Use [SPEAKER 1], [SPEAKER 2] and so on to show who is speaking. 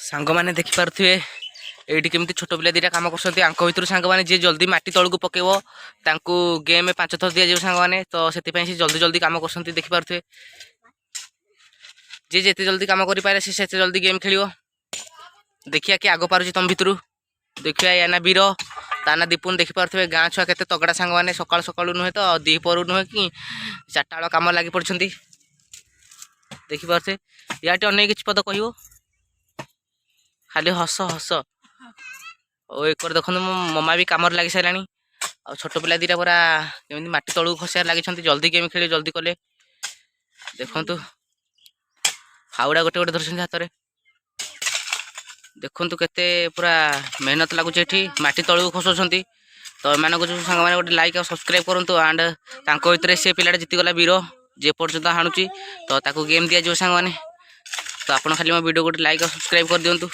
[SPEAKER 1] सांग मैंने देखिपे ये केमती छोट पिला दीटा कम कर सांग मैंने जी जल्दी माटी तौक पकेब गेम 5 थर दि जाव सांग मैंने तो से जल्दी जल्दी कम कर देखिपे जी जिते जल्दी कम कर से जल्दी गेम खेल देखिया कि आग पार तुम भितर देखिए या ना वीर ता ना दीपुन देखिपे गाँ छुआ के तगड़ा सांग मैंने सकाल सकाल नुहे तो दीपर नुहे कि 4टा बेल कम लगी पड़ते देखिपे या अनेक किसी पद कह खाली हस हस और एक देखो मो ममा भी कम लगी सारा आ छोट पिला दीटा पूरा केमी माटी तलू खसार लगी जल्दी गेम खेल जल्दी कले देखु फाउड़ा गोटे गोटे धरते हाथ में देखु केते पूरा मेहनत लगुच माटी तलू खसाउं तो एम जो सांग मैंने गोटे लाइक और सब्सक्राइब करूँ एंड भितर से पिला जीतीगला वीर जे पर्यंत हाणुची तो ताकू गेम दि जाव सांग मैंने तो आप खाली मो वीडियो गोटे लाइक और सब्सक्राइब कर दिंतु।